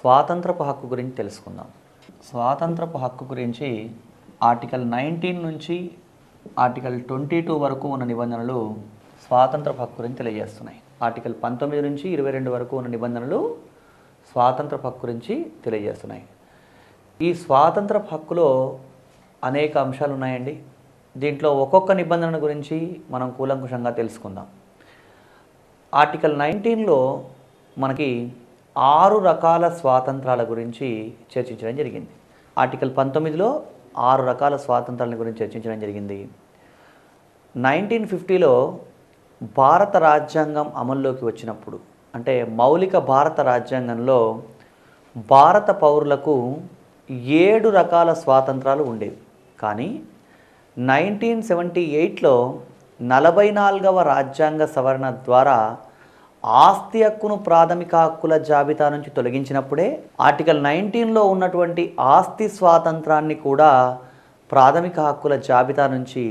స్వాతంత్రపు హక్కు గురించి తెలుసుకుందాం. స్వాతంత్రపు హక్కు గురించి ఆర్టికల్ 19 నుంచి ఆర్టికల్ 22 వరకు ఉన్న నిబంధనలు స్వాతంత్రపు హక్కు గురించి తెలియజేస్తున్నాయి. ఆర్టికల్ 19 నుంచి 22 వరకు ఉన్న నిబంధనలు స్వాతంత్రపు హక్కు గురించి తెలియజేస్తున్నాయి. ఈ స్వాతంత్రపు హక్కులో అనేక అంశాలు ఉన్నాయండి. దీంట్లో ఒక్కొక్క నిబంధన గురించి మనం కూలంకుషంగా తెలుసుకుందాం. ఆర్టికల్ 19లో మనకి 6 రకాల స్వాతంత్రాల గురించి చర్చించడం జరిగింది. ఆర్టికల్ 19లో 6 రకాల స్వాతంత్రాల గురించి చర్చించడం జరిగింది. 1950లో భారత రాజ్యాంగం అమల్లోకి వచ్చినప్పుడు, అంటే మౌలిక భారత రాజ్యాంగంలో భారత పౌరులకు 7 రకాల స్వాతంత్రాలు ఉండేవి. కానీ 1978లో 44వ రాజ్యాంగ సవరణ ద్వారా ఆస్తి హక్కును ప్రాథమిక హక్కుల జాబితా నుంచి తొలగించినప్పుడే ఆర్టికల్ 19లో ఉన్నటువంటి ఆస్తి స్వాతంత్రాన్ని కూడా ప్రాథమిక హక్కుల జాబితా నుంచి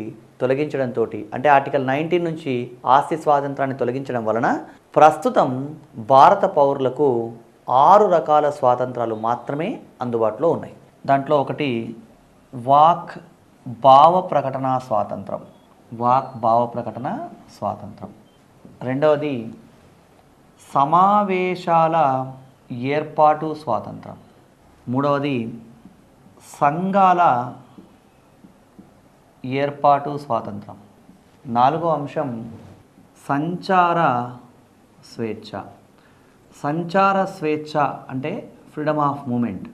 తొలగించడంతో, అంటే ఆర్టికల్ 19 నుంచి ఆస్తి స్వాతంత్రాన్ని తొలగించడం వలన ప్రస్తుతం భారత పౌరులకు 6 రకాల స్వాతంత్రాలు మాత్రమే అందుబాటులో ఉన్నాయి. దాంట్లో ఒకటి వాక్ భావ ప్రకటన స్వాతంత్రం. వాక్ భావ ప్రకటన స్వాతంత్రం. రెండవది సమావేశాల ఏర్పాటు స్వాతంత్రం. మూడవది సంఘాల ఏర్పాటు స్వాతంత్రం. నాలుగో అంశం సంచార స్వేచ్ఛ. సంచార స్వేచ్ఛ అంటే ఫ్రీడమ్ ఆఫ్ మూమెంట్.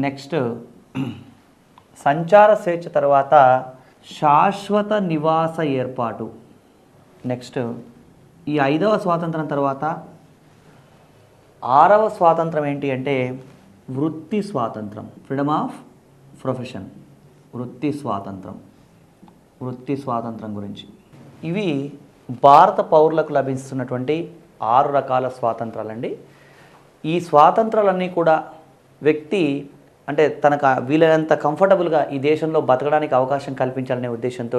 నెక్స్ట్ సంచార స్వేచ్ఛ తర్వాత శాశ్వత నివాస ఏర్పాటు. నెక్స్ట్ ఈ 5వ స్వాతంత్రం తర్వాత 6వ స్వాతంత్రం ఏంటి అంటే వృత్తి స్వాతంత్రం, ఫ్రీడమ్ ఆఫ్ ప్రొఫెషన్. వృత్తి స్వాతంత్రం, వృత్తి స్వాతంత్రం గురించి. ఇవి భారత పౌరులకు లభిస్తున్నటువంటి 6 రకాల స్వాతంత్రాలండి. ఈ స్వాతంత్రాలన్నీ కూడా వ్యక్తి అంటే తనకు వీలైనంత కంఫర్టబుల్గా ఈ దేశంలో బతకడానికి అవకాశం కల్పించాలనే ఉద్దేశంతో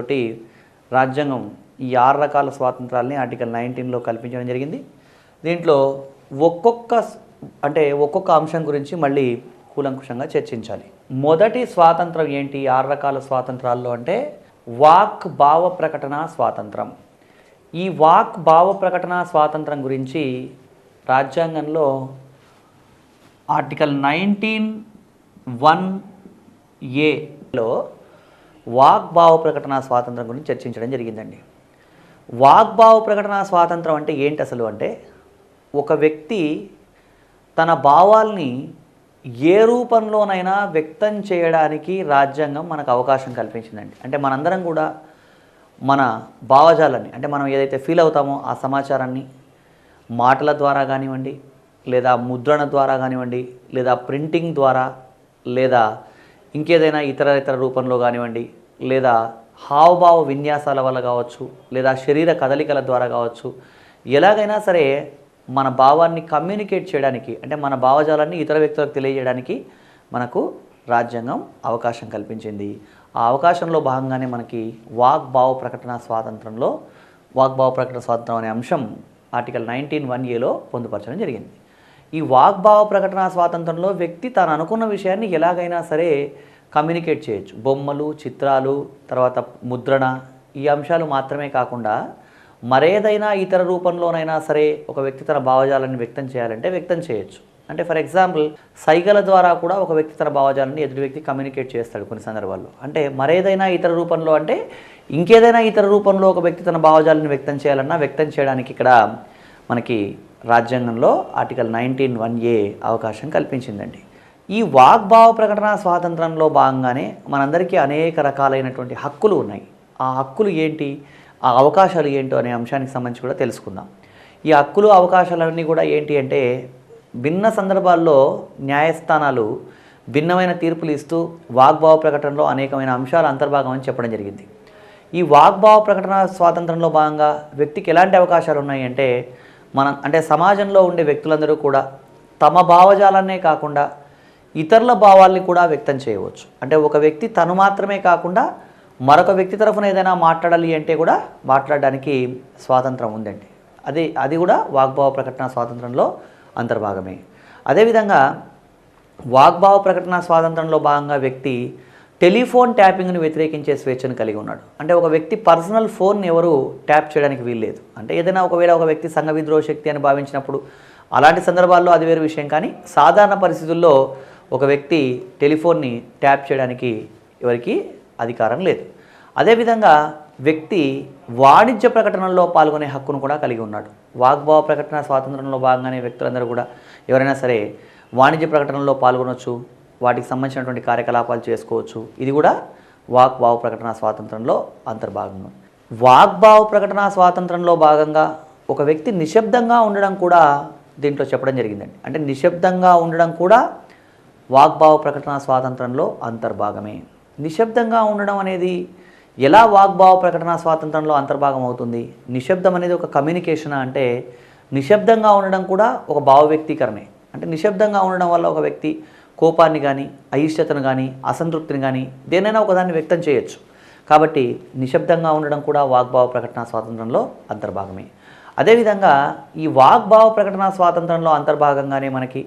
రాజ్యాంగం ఈ 6 రకాల స్వాతంత్రాలని ఆర్టికల్ 19లో కల్పించడం జరిగింది. దీంట్లో ఒక్కొక్క అంశం గురించి మళ్ళీ కూలంకుషంగా చర్చించాలి. మొదటి స్వాతంత్రం ఏంటి 6 రకాల స్వాతంత్రాల్లో అంటే వాక్ భావ ప్రకటన స్వాతంత్రం. ఈ వాక్ భావ ప్రకటన స్వాతంత్రం గురించి రాజ్యాంగంలో ఆర్టికల్ 19(1)(a)లో వాగ్భావ ప్రకటన స్వాతంత్రం గురించి చర్చించడం జరిగిందండి. వాగ్భావ ప్రకటన స్వాతంత్రం అంటే ఏంటి అసలు అంటే, ఒక వ్యక్తి తన భావాల్ని ఏ రూపంలోనైనా వ్యక్తం చేయడానికి రాజ్యాంగం మనకు అవకాశం కల్పించిందండి. అంటే మనందరం కూడా మన భావజాలాన్ని, అంటే మనం ఏదైతే ఫీల్ అవుతామో ఆ సమాచారాన్ని మాటల ద్వారా కానివ్వండి, లేదా ముద్రణ ద్వారా కానివ్వండి, లేదా ప్రింటింగ్ ద్వారా, లేదా ఇంకేదైనా ఇతర రూపంలో కానివ్వండి, లేదా హావభావ విన్యాసాల వల్ల కావచ్చు, లేదా శరీర కదలికల ద్వారా కావచ్చు, ఎలాగైనా సరే మన భావాన్ని కమ్యూనికేట్ చేయడానికి, అంటే మన భావజాలాన్ని ఇతర వ్యక్తులకు తెలియజేయడానికి మనకు రాజ్యాంగం అవకాశం కల్పించింది. ఆ అవకాశంలో భాగంగానే మనకి వాగ్భావ ప్రకటన స్వాతంత్రంలో వాగ్భావ ప్రకటన స్వాతంత్రం అనే అంశం ఆర్టికల్ 19(1)(a)లో పొందుపరచడం జరిగింది. ఈ వాగ్భావ ప్రకటన స్వాతంత్రంలో వ్యక్తి తాను అనుకున్న విషయాన్ని ఎలాగైనా సరే కమ్యూనికేట్ చేయొచ్చు. బొమ్మలు, చిత్రాలు, తర్వాత ముద్రణ, ఈ అంశాలు మాత్రమే కాకుండా మరేదైనా ఇతర రూపంలోనైనా సరే ఒక వ్యక్తి తన భావజాలాన్ని వ్యక్తం చేయాలంటే వ్యక్తం చేయొచ్చు. అంటే ఫర్ ఎగ్జాంపుల్ సైగల ద్వారా కూడా ఒక వ్యక్తి తన భావజాలాన్ని ఎదుటి వ్యక్తి కమ్యూనికేట్ చేస్తాడు కొన్ని సందర్భాల్లో. అంటే మరేదైనా ఇతర రూపంలో అంటే ఇంకేదైనా ఇతర రూపంలో ఒక వ్యక్తి తన భావజాలాన్ని వ్యక్తం చేయాలన్నా వ్యక్తం చేయడానికి ఇక్కడ మనకి రాజ్యాంగంలో ఆర్టికల్ 19(1)(a) అవకాశం కల్పించిందండి. ఈ వాగ్భావ ప్రకటన స్వాతంత్రంలో భాగంగానే మనందరికీ అనేక రకాలైనటువంటి హక్కులు ఉన్నాయి. ఆ హక్కులు ఏంటి, ఆ అవకాశాలు ఏంటో అనే అంశానికి సంబంధించి కూడా తెలుసుకుందాం. ఈ హక్కులు అవకాశాలన్నీ కూడా ఏంటి అంటే భిన్న సందర్భాల్లో న్యాయస్థానాలు భిన్నమైన తీర్పులు ఇస్తూ వాగ్భావ ప్రకటనలో అనేకమైన అంశాలు అంతర్భాగం అని చెప్పడం జరిగింది. ఈ వాగ్భావ ప్రకటన స్వాతంత్రంలో భాగంగా వ్యక్తికి ఎలాంటి అవకాశాలు ఉన్నాయి అంటే అంటే సమాజంలో ఉండే వ్యక్తులందరూ కూడా తమ భావజాలాన్నే కాకుండా ఇతరుల భావాల్ని కూడా వ్యక్తం చేయవచ్చు. అంటే ఒక వ్యక్తి తను మాత్రమే కాకుండా మరొక వ్యక్తి తరఫున ఏదైనా మాట్లాడాలి అంటే కూడా మాట్లాడడానికి స్వాతంత్రం ఉందండి. అది కూడా వాగ్భావ ప్రకటన స్వాతంత్రంలో అంతర్భాగమే. అదేవిధంగా వాగ్భావ ప్రకటన స్వాతంత్రంలో భాగంగా వ్యక్తి టెలిఫోన్ ట్యాపింగ్ను వ్యతిరేకించే స్వేచ్ఛను కలిగి ఉన్నాడు. అంటే ఒక వ్యక్తి పర్సనల్ ఫోన్ ఎవరు ట్యాప్ చేయడానికి వీల్లేదు. అంటే ఏదైనా ఒకవేళ ఒక వ్యక్తి సంఘ విద్రోహ శక్తి అని భావించినప్పుడు అలాంటి సందర్భాల్లో అది వేరు విషయం. కానీ సాధారణ పరిస్థితుల్లో ఒక వ్యక్తి టెలిఫోన్ని ట్యాప్ చేయడానికి ఎవరికి అధికారం లేదు. అదేవిధంగా వ్యక్తి వాణిజ్య ప్రకటనల్లో పాల్గొనే హక్కును కూడా కలిగి ఉన్నాడు. వాగ్భావ ప్రకటన స్వాతంత్రంలో భాగంగానే వ్యక్తులందరూ కూడా ఎవరైనా సరే వాణిజ్య ప్రకటనలో పాల్గొనవచ్చు, వాటికి సంబంధించినటువంటి కార్యకలాపాలు చేసుకోవచ్చు. ఇది కూడా వాగ్భావ ప్రకటన స్వాతంత్రంలో అంతర్భాగం. వాగ్భావ ప్రకటన స్వాతంత్రంలో భాగంగా ఒక వ్యక్తి నిశ్శబ్దంగా ఉండడం కూడా దీంట్లో చెప్పడం జరిగిందండి. అంటే నిశ్శబ్దంగా ఉండడం కూడా వాగ్భావ ప్రకటన స్వాతంత్రంలో అంతర్భాగమే. నిశ్శబ్దంగా ఉండడం అనేది ఎలా వాగ్భావ ప్రకటన స్వాతంత్రంలో అంతర్భాగం అవుతుంది? నిశ్శబ్దం అనేది ఒక కమ్యూనికేషన్. అంటే నిశ్శబ్దంగా ఉండడం కూడా ఒక భావ వ్యక్తీకరణే. అంటే నిశ్శబ్దంగా ఉండడం వల్ల ఒక వ్యక్తి కోపాన్ని కానీ, అయిష్టతను కానీ, అసంతృప్తిని కానీ దేనైనా ఒకదాన్ని వ్యక్తం చేయొచ్చు. కాబట్టి నిశ్శబ్దంగా ఉండడం కూడా వాగ్భావ ప్రకటన స్వాతంత్రంలో అంతర్భాగమే. అదేవిధంగా ఈ వాగ్భావ ప్రకటన స్వాతంత్రంలో అంతర్భాగంగానే మనకి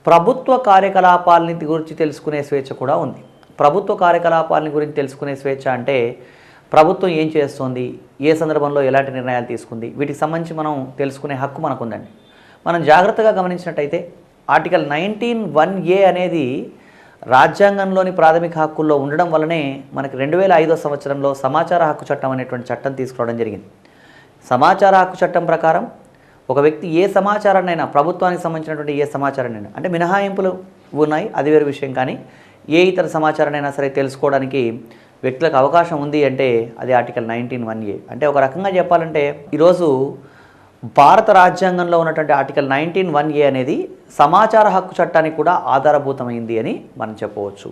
ప్రభుత్వ కార్యకలాపాలని గురించి తెలుసుకునే స్వేచ్ఛ కూడా ఉంది. ప్రభుత్వ కార్యకలాపాలని గురించి తెలుసుకునే స్వేచ్ఛ అంటే ప్రభుత్వం ఏం చేస్తోంది, ఏ సందర్భంలో ఎలాంటి నిర్ణయాలు తీసుకుంది, వీటికి సంబంధించి మనం తెలుసుకునే హక్కు మనకు ఉందండి. మనం జాగ్రత్తగా గమనించినట్టయితే ఆర్టికల్ 19(1)A అనేది రాజ్యాంగంలోని ప్రాథమిక హక్కుల్లో ఉండడం వల్లనే మనకి 2005 సంవత్సరంలో సమాచార హక్కు చట్టం అనేటువంటి చట్టం తీసుకురావడం జరిగింది. సమాచార హక్కు చట్టం ప్రకారం ఒక వ్యక్తి ఏ సమాచారాన్నైనా, ప్రభుత్వానికి సంబంధించినటువంటి ఏ సమాచారాన్నైనా, అంటే మినహాయింపులు ఉన్నాయి అది వేరే విషయం, కానీ ఏ ఇతర సమాచారాన్నైనా సరే తెలుసుకోవడానికి వ్యక్తులకు అవకాశం ఉంది అంటే అది ఆర్టికల్ 19(1)A. అంటే ఒక రకంగా చెప్పాలంటే ఈరోజు భారత రాజ్యాంగంలో ఉన్నటువంటి ఆర్టికల్ 19(1)A అనేది సమాచార హక్కు చట్టానికి కూడా ఆధారభూతమైంది అని మనం చెప్పవచ్చు.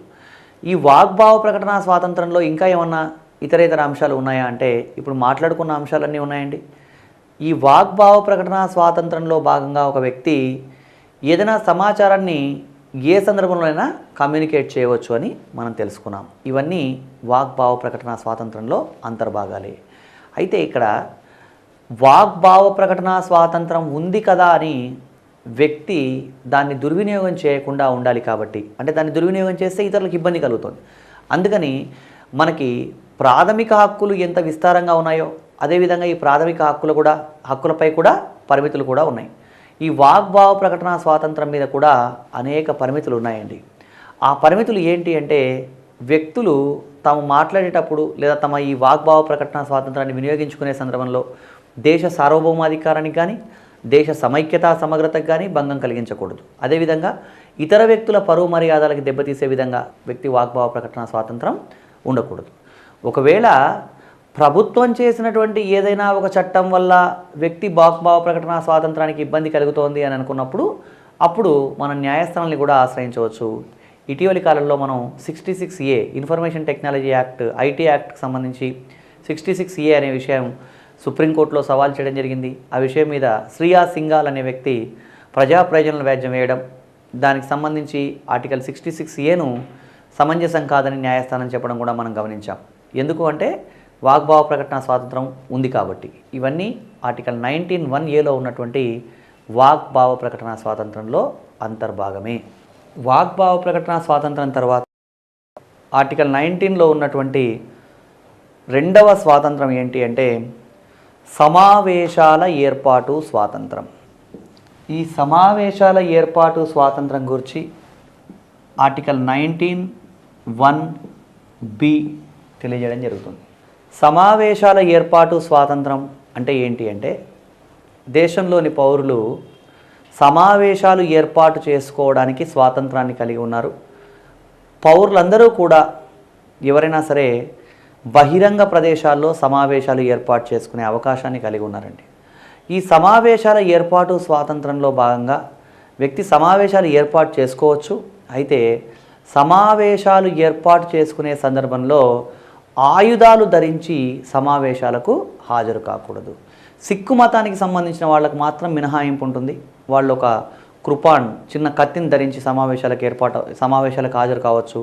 ఈ వాగ్భావ ప్రకటన స్వాతంత్రంలో ఇంకా ఏమన్నా ఇతర అంశాలు ఉన్నాయా అంటే ఇప్పుడు మాట్లాడుకున్న అంశాలన్నీ ఉన్నాయండి. ఈ వాగ్భావ ప్రకటన స్వాతంత్రంలో భాగంగా ఒక వ్యక్తి ఏదైనా సమాచారాన్ని ఏ సందర్భంలోనైనా కమ్యూనికేట్ చేయవచ్చు అని మనం తెలుసుకున్నాం. ఇవన్నీ వాగ్భావ ప్రకటన స్వాతంత్రంలో అంతర్భాగాలే. అయితే ఇక్కడ వాగ్భావ ప్రకటన స్వాతంత్రం ఉంది కదా అని వ్యక్తి దాన్ని దుర్వినియోగం చేయకుండా ఉండాలి. కాబట్టి అంటే దాన్ని దుర్వినియోగం చేస్తే ఇతరులకు ఇబ్బంది కలుగుతుంది. అందుకని మనకి ప్రాథమిక హక్కులు ఎంత విస్తారంగా ఉన్నాయో అదేవిధంగా ఈ ప్రాథమిక హక్కులపై కూడా పరిమితులు కూడా ఉన్నాయి. ఈ వాగ్భావ ప్రకటన స్వాతంత్రం మీద కూడా అనేక పరిమితులు ఉన్నాయండి. ఆ పరిమితులు ఏంటి అంటే వ్యక్తులు తాము మాట్లాడేటప్పుడు లేదా తమ ఈ వాగ్భావ ప్రకటన స్వాతంత్రాన్ని వినియోగించుకునే సందర్భంలో దేశ సార్వభౌమాధికారానికి కానీ, దేశ సమైక్యతా సమగ్రతకు కానీ భంగం కలిగించకూడదు. అదేవిధంగా ఇతర వ్యక్తుల పరువు మర్యాదలకు దెబ్బతీసే విధంగా వ్యక్తి వాగ్భావ ప్రకటన స్వాతంత్రం ఉండకూడదు. ఒకవేళ ప్రభుత్వం చేసినటువంటి ఏదైనా ఒక చట్టం వల్ల వ్యక్తి వాగ్భావ ప్రకటన స్వాతంత్రానికి ఇబ్బంది కలుగుతోంది అని అనుకున్నప్పుడు అప్పుడు మనం న్యాయస్థానాన్ని కూడా ఆశ్రయించవచ్చు. ఇటీవలి కాలంలో మనం 66A information technology act, IT యాక్ట్కి సంబంధించి 66A అనే విషయం సుప్రీంకోర్టులో సవాల్ చేయడం జరిగింది. ఆ విషయం మీద శ్రియా సింఘాల్ అనే వ్యక్తి ప్రజా ప్రయోజనాల వ్యాజ్యం వేయడం, దానికి సంబంధించి ఆర్టికల్ 66Aను సమంజసం కాదని న్యాయస్థానం చెప్పడం కూడా మనం గమనించాం. ఎందుకు అంటే వాగ్భావ ప్రకటన స్వాతంత్రం ఉంది కాబట్టి. ఇవన్నీ ఆర్టికల్ 19(1)Aలో ఉన్నటువంటి వాగ్భావ ప్రకటన స్వాతంత్రంలో అంతర్భాగమే. వాగ్భావ ప్రకటన స్వాతంత్రం తర్వాత ఆర్టికల్ 19లో ఉన్నటువంటి రెండవ స్వాతంత్రం ఏంటి అంటే సమావేశాల ఏర్పాటు స్వాతంత్రం. ఈ సమావేశాల ఏర్పాటు స్వాతంత్రం గురించి ఆర్టికల్ 19(1)B తెలియజేయడం జరుగుతుంది. సమావేశాల ఏర్పాటు స్వాతంత్రం అంటే ఏంటి అంటే దేశంలోని పౌరులు సమావేశాలు ఏర్పాటు చేసుకోవడానికి స్వాతంత్రాన్ని కలిగి ఉన్నారు. పౌరులందరూ కూడా ఎవరైనా సరే బహిరంగ ప్రదేశాల్లో సమావేశాలు ఏర్పాటు చేసుకునే అవకాశాన్ని కలిగి ఉన్నారండి. ఈ సమావేశాల ఏర్పాటు స్వాతంత్రంలో భాగంగా వ్యక్తి సమావేశాలు ఏర్పాటు చేసుకోవచ్చు. అయితే సమావేశాలు ఏర్పాటు చేసుకునే సందర్భంలో ఆయుధాలు ధరించి సమావేశాలకు హాజరు కాకూడదు. సిక్కు మతానికి సంబంధించిన వాళ్ళకు మాత్రం మినహాయింపు ఉంటుంది. వాళ్ళు ఒక కృపాన్, చిన్న కత్తిని ధరించి సమావేశాలకు హాజరు కావచ్చు.